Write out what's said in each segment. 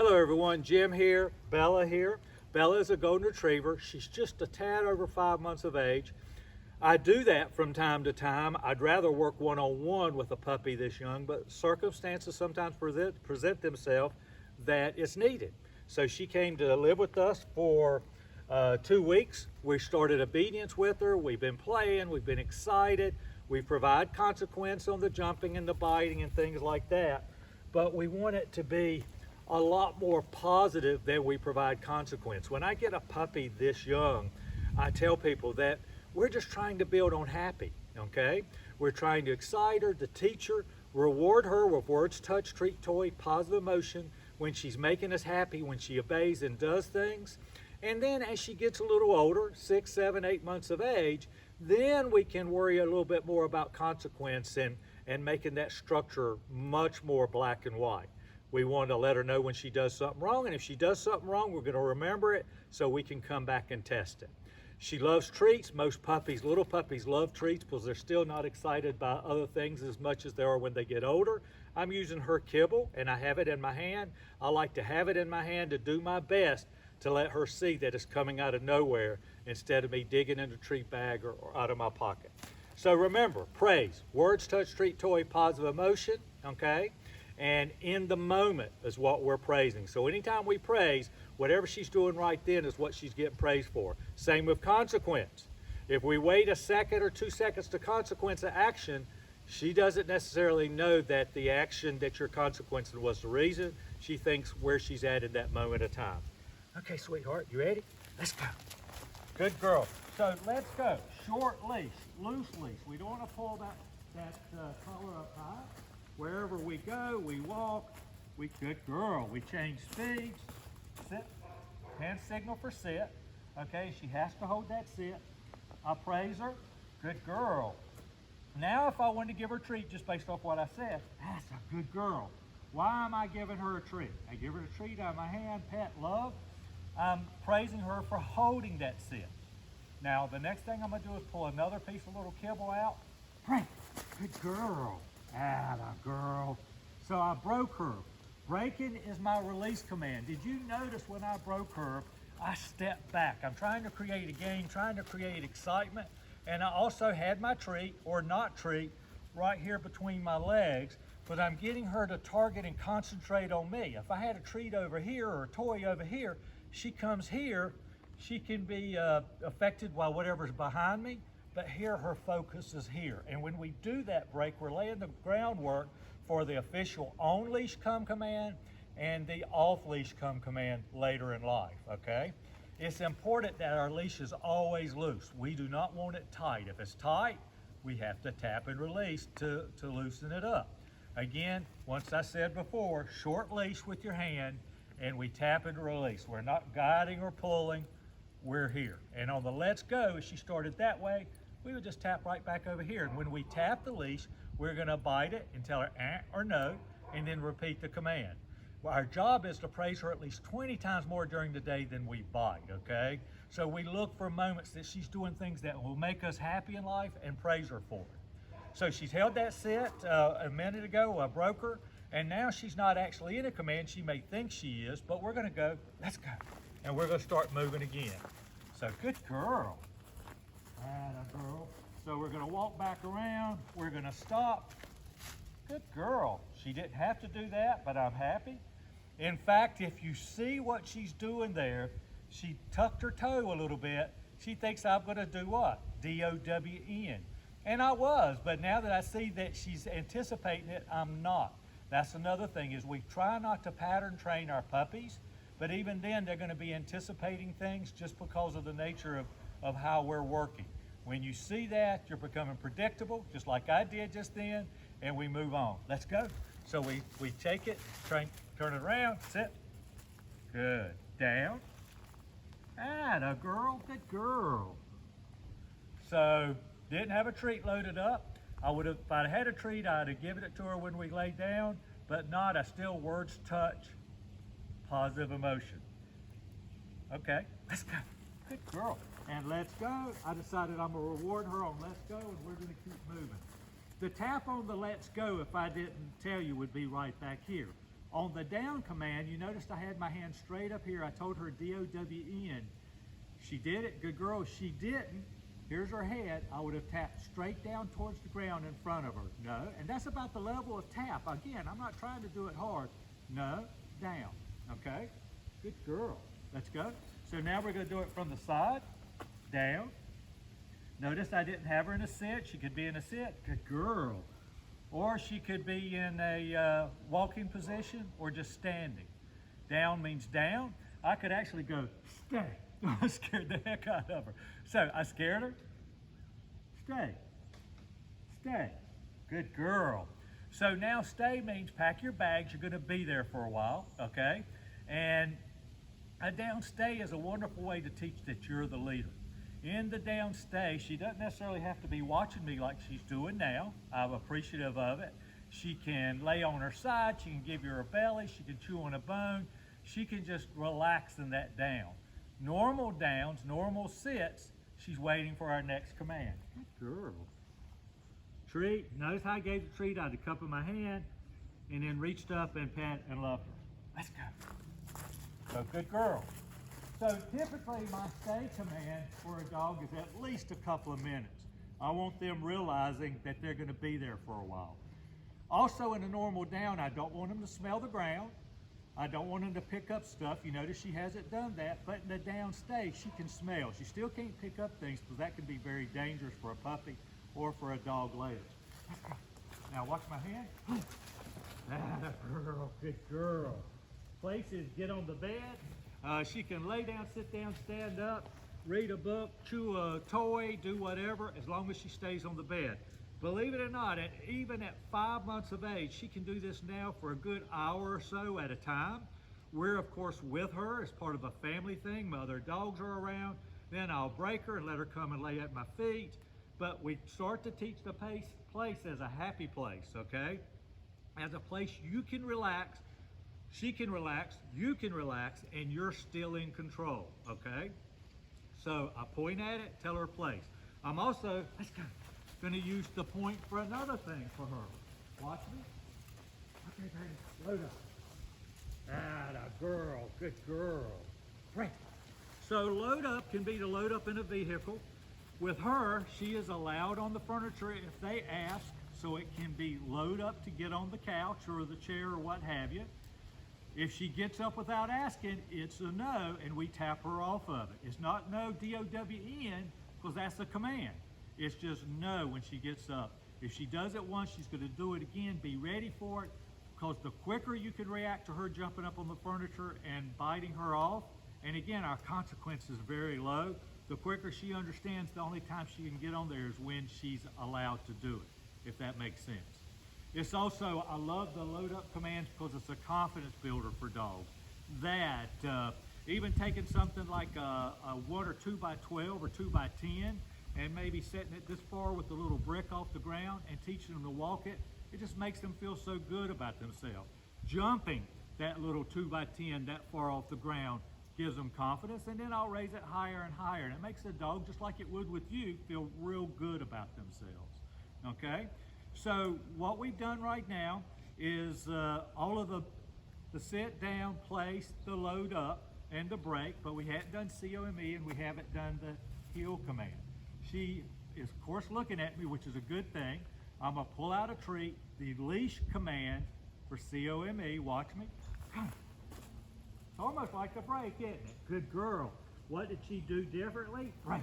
Hello everyone, Jim here, Bella here. Bella is a golden retriever. She's just a tad over 5 months of age. I do that from time to time. I'd rather work one-on-one with a puppy this young, but circumstances sometimes present themselves that it's needed. So she came to live with us for 2 weeks. We started obedience with her. We've been playing, we've been excited. We provide consequence on the jumping and the biting and things like that. But we want it to be a lot more positive than we provide consequence. When I get a puppy this young, I tell people that we're just trying to build on happy, okay? We're trying to excite her, to teach her, reward her with words, touch, treat, toy, positive emotion when she's making us happy, when she obeys and does things. And then as she gets a little older, 6, 7, 8 months of age, then we can worry a little bit more about consequence and making that structure much more black and white. We want to let her know when she does something wrong, and if she does something wrong, we're going to remember it so we can come back and test it. She loves treats. Most puppies, little puppies, love treats because they're still not excited by other things as much as they are when they get older. I'm using her kibble, and I have it in my hand. I like to have it in my hand to do my best to let her see that it's coming out of nowhere instead of me digging in the treat bag or out of my pocket. So remember, praise, words, touch, treat, toy, positive emotion, okay? And in the moment is what we're praising. So anytime we praise, whatever she's doing right then is what she's getting praised for. Same with consequence. If we wait a second or 2 seconds to consequence an action, she doesn't necessarily know that the action that you're consequencing was the reason. She thinks where she's at in that moment of time. Okay, sweetheart, you ready? Let's go. Good girl. So let's go. Short leash, loose leash. We don't want to pull that collar up high. Wherever we go, we walk. Good girl. We change speeds. Sit. Hand signal for sit. Okay, she has to hold that sit. I praise her. Good girl. Now if I wanted to give her a treat just based off what I said, that's a good girl. Why am I giving her a treat? I give her a treat out of my hand, pet, love. I'm praising her for holding that sit. Now the next thing I'm going to do is pull another piece of little kibble out. Break. Good girl. Atta girl. So I broke her. Breaking is my release command. Did you notice when I broke her, I stepped back? I'm trying to create a game, trying to create excitement. And I also had my treat, or not treat, right here between my legs, but I'm getting her to target and concentrate on me. If I had a treat over here or a toy over here, she comes here, she can be affected by whatever's behind me. But here her focus is here. And when we do that break, we're laying the groundwork for the official on leash come command and the off leash come command later in life, okay? It's important that our leash is always loose. We do not want it tight. If it's tight, we have to tap and release to loosen it up. Again, once I said before, short leash with your hand and we tap and release. We're not guiding or pulling, we're here. And on the let's go, if she started that way, we would just tap right back over here. And when we tap the leash, we're gonna bite it and tell her or no, and then repeat the command. Well, our job is to praise her at least 20 times more during the day than we bite, okay? So we look for moments that she's doing things that will make us happy in life and praise her for it. So she's held that sit a minute ago, I broke her, and now she's not actually in a command. She may think she is, but we're gonna go, let's go. And we're gonna start moving again. So good girl. Atta girl. So we're gonna walk back around, we're gonna stop. Good girl. She didn't have to do that, but I'm happy. In fact, if you see what she's doing there, she tucked her toe a little bit. She thinks I'm gonna do what? D-O-W-N. And I was, but now that I see that she's anticipating it, I'm not. That's another thing is we try not to pattern train our puppies, but even then they're gonna be anticipating things just because of the nature of how we're working. When you see that, you're becoming predictable, just like I did just then, and we move on. Let's go. So we take it, turn it around, sit. Good. Down. Atta girl, good girl. So, didn't have a treat loaded up. If I'd had a treat, I'd have given it to her when we laid down, but not. I still words, touch, positive emotion. Okay, let's go. Good girl. And let's go. I decided I'm gonna reward her on let's go, and we're gonna keep moving. The tap on the let's go, if I didn't tell you, would be right back here. On the down command, you noticed I had my hand straight up here. I told her D-O-W-N. She did it, good girl. She didn't. Here's her head. I would have tapped straight down towards the ground in front of her. No, and that's about the level of tap. Again, I'm not trying to do it hard. No, down, okay? Good girl. Let's go. So now we're gonna do it from the side, down. Notice I didn't have her in a sit. She could be in a sit, good girl. Or she could be in a walking position or just standing. Down means down. I could actually go, stay. I scared the heck out of her. So I scared her. Stay. Stay. Good girl. So now stay means pack your bags. You're going to be there for a while, okay? And a down stay is a wonderful way to teach that you're the leader. In the down stay, she doesn't necessarily have to be watching me like she's doing now. I'm appreciative of it. She can lay on her side. She can give you her belly. She can chew on a bone. She can just relax in that down. Normal downs, normal sits, she's waiting for our next command. Good girl. Treat. Notice how I gave the treat. I had the cup in my hand and then reached up and pat and loved her. Let's go. So good girl. So typically my stay command for a dog is at least a couple of minutes. I want them realizing that they're going to be there for a while. Also in a normal down, I don't want them to smell the ground. I don't want them to pick up stuff. You notice she hasn't done that, but in the down stay, she can smell. She still can't pick up things because that can be very dangerous for a puppy or for a dog later. Now watch my hand. That girl, good girl. Places, get on the bed. She can lay down, sit down, stand up, read a book, chew a toy, do whatever, as long as she stays on the bed. Believe it or not, even at 5 months of age, she can do this now for a good hour or so at a time. We're, of course, with her as part of a family thing. My other dogs are around. Then I'll break her and let her come and lay at my feet. But we start to teach the place as a happy place, okay? As a place you can relax, she can relax, you can relax, and you're still in control, okay? So I point at it, tell her place. I'm also, let's go, gonna use the point for another thing for her. Watch me. Okay, baby, load up. Atta girl, good girl. Great. So load up can be to load up in a vehicle. With her, she is allowed on the furniture if they ask, so it can be load up to get on the couch or the chair or what have you. If she gets up without asking, it's a no, and we tap her off of it. It's not no, D-O-W-N, because that's a command. It's just no when she gets up. If she does it once, she's going to do it again. Be ready for it, because the quicker you can react to her jumping up on the furniture and biting her off, and again, our consequence is very low, the quicker she understands the only time she can get on there is when she's allowed to do it, if that makes sense. It's also, I love the load up commands because it's a confidence builder for dogs. That, even taking something like a 1 or 2 by 12 or 2 by 10 and maybe setting it this far with a little brick off the ground and teaching them to walk it, it just makes them feel so good about themselves. Jumping that little 2 by 10 that far off the ground gives them confidence, and then I'll raise it higher and higher, and it makes the dog, just like it would with you, feel real good about themselves, okay? So what we've done right now is all of the sit down, place, the load up, and the break, but we hadn't done COME and we haven't done the heel command. She is, of course, looking at me, which is a good thing. I'm gonna pull out a treat, the leash command for COME. Watch me. It's almost like a break, isn't it? Good girl. What did she do differently? Right.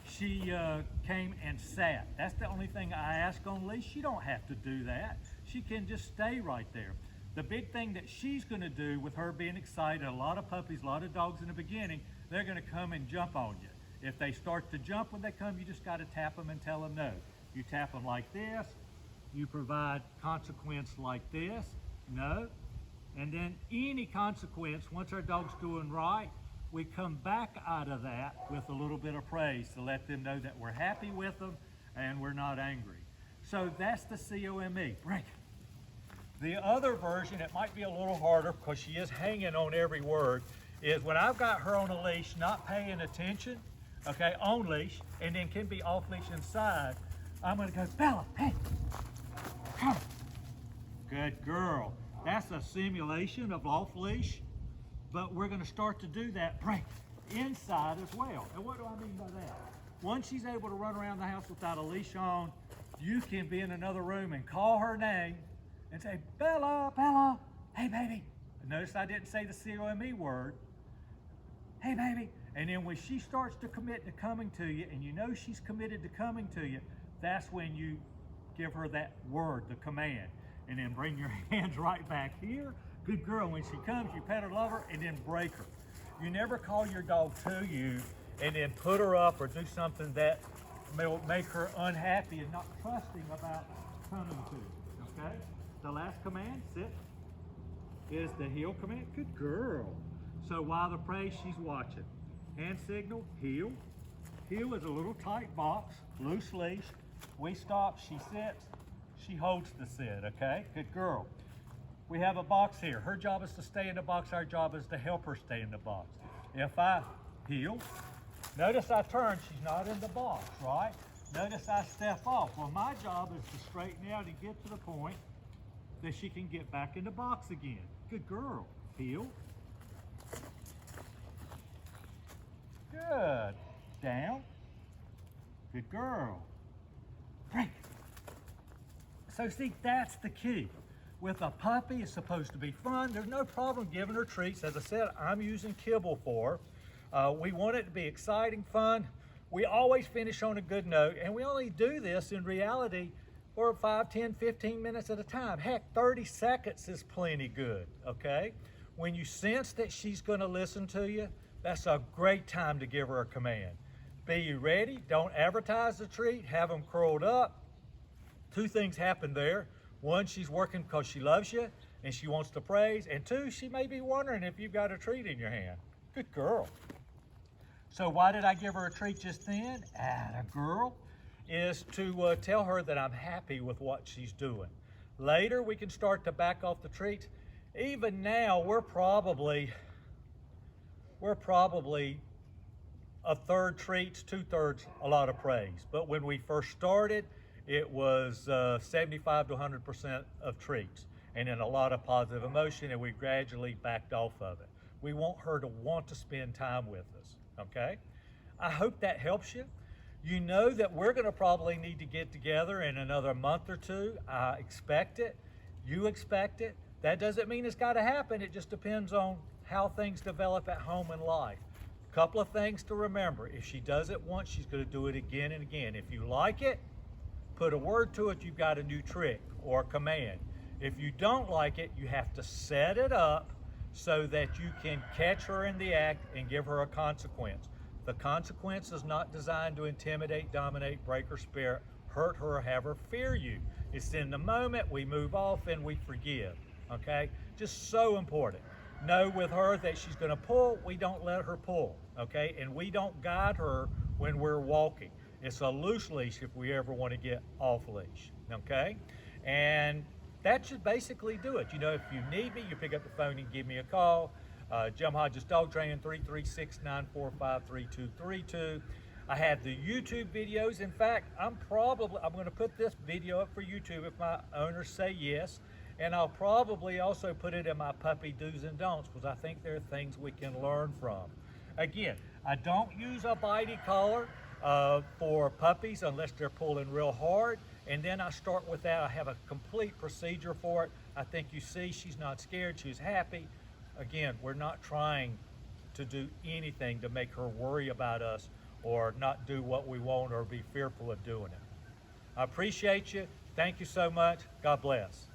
She came and sat. That's the only thing I ask on leash. You don't have to do that. She can just stay right there. The big thing that she's going to do with her being excited, a lot of puppies, a lot of dogs in the beginning, they're going to come and jump on you. If they start to jump when they come, you just got to tap them and tell them no. You tap them like this. You provide consequence like this. No. And then any consequence, once our dog's doing right, we come back out of that with a little bit of praise to let them know that we're happy with them and we're not angry. So that's the COME. Break. The other version, it might be a little harder because she is hanging on every word, is when I've got her on a leash, not paying attention, okay, on leash, and then can be off leash inside, I'm going to go, Bella, hey, come. Good girl. That's a simulation of off leash, but we're going to start to do that break inside as well. And what do I mean by that? Once she's able to run around the house without a leash on, you can be in another room and call her name and say, Bella, Bella, hey baby. Notice I didn't say the C-O-M-E word. Hey baby. And then when she starts to commit to coming to you, and you know she's committed to coming to you, that's when you give her that word, the command. And then bring your hands right back here. Good girl. When she comes, you pet her, love her, and then break her. You never call your dog to you and then put her up or do something that will make her unhappy and not trusting about coming to you, okay? The last command, sit, is the heel command. Good girl. So while the prey, she's watching. Hand signal, heel. Heel is a little tight box, loose leash. We stop, she sits, she holds the sit, okay? Good girl. We have a box here. Her job is to stay in the box. Our job is to help her stay in the box. If I heel, notice I turn, she's not in the box, right? Notice I step off. Well, my job is to straighten out and get to the point that she can get back in the box again. Good girl. Heel. Good. Down. Good girl. Break. So see, that's the key. With a puppy, it's supposed to be fun. There's no problem giving her treats. As I said, I'm using kibble for her. We want it to be exciting, fun. We always finish on a good note, and we only do this in reality for 5, 10, 15 minutes at a time. Heck, 30 seconds is plenty good, okay? When you sense that she's gonna listen to you, that's a great time to give her a command. Be you ready? Don't advertise the treat. Have them curled up. 2 things happen there. 1, she's working because she loves you and she wants to praise. And 2, she may be wondering if you've got a treat in your hand. Good girl. So why did I give her a treat just then? Atta girl. Is to tell her that I'm happy with what she's doing. Later, we can start to back off the treats. Even now, we're probably a third treats, 2/3 a lot of praise. But when we first started, it was 75 to 100% of treats, and then a lot of positive emotion, and we gradually backed off of it. We want her to want to spend time with us, okay? I hope that helps you. You know that we're gonna probably need to get together in another month or 2. I expect it, you expect it. That doesn't mean it's gotta happen, it just depends on how things develop at home in life. Couple of things to remember. If she does it once, she's gonna do it again and again. If you like it, put a word to it, you've got a new trick or command. If you don't like it, you have to set it up so that you can catch her in the act and give her a consequence. The consequence is not designed to intimidate, dominate, break her spirit, hurt her, or have her fear you. It's in the moment, we move off and we forgive, okay? Just so important. Know with her that she's gonna pull, we don't let her pull, okay? And we don't guide her when we're walking. It's a loose leash if we ever want to get off leash, okay? And that should basically do it. You know, if you need me, you pick up the phone and give me a call. Jim Hodges Dog Training, 336-945-3232. I have the YouTube videos. In fact, I'm gonna put this video up for YouTube if my owners say yes. And I'll probably also put it in my puppy do's and don'ts because I think there are things we can learn from. Again, I don't use a bitey collar for puppies unless they're pulling real hard. And then I start with that. I have a complete procedure for it. I think you see she's not scared, she's happy. Again, we're not trying to do anything to make her worry about us or not do what we want or be fearful of doing it. I appreciate you. Thank you so much. God bless.